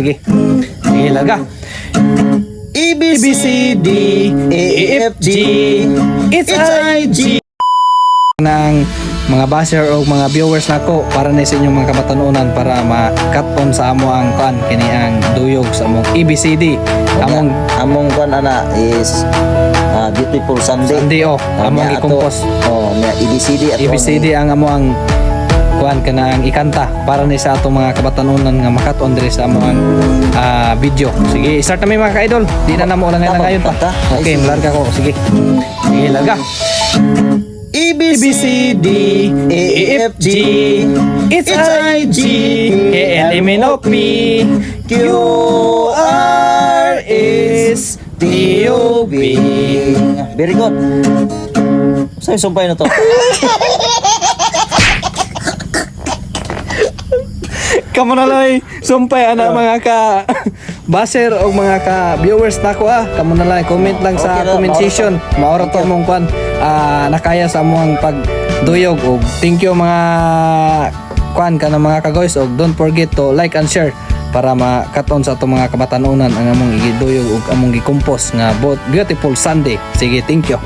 Sige. Sige, larga. A, B, C, D, E, F, G, It's I, G. Ng mga basher o mga viewers nako para na sa inyong mga kabatanunan para ma-cut on sa amo ang kan kini ang duyog sa among ABCD. among kwan ana is Beautiful Sunday. Sunday among i-compose. Nya ABCD ato. ABCD ang amo ang kuan kana ang ikanta para ni sa atong mga kabatanunan nga makat on diri sa among video. Sige, start na mi mga ka-idol. Di na namo lang ngayon pa. Okay, larga ko. Sige. Sige, larga. A, B, C, D, E, F, G, It's I, G, A, L, M, N, O, P, Q, R, S, T, U, V. Very good. Sa'yo sumpay na to. Kamu na lang sumpay ana mga ka baser o mga ka viewers nako kamu na lang comment lang sa Okay na, comment section maura to mong kwan nakaya sa among pagduyog og thank you mga kwan kana mga ka-guys og don't forget to like and share para makaton sa atong mga kabatanunan ang among igiduyog og among gi-compose nga Beautiful Sunday. Sige, thank you.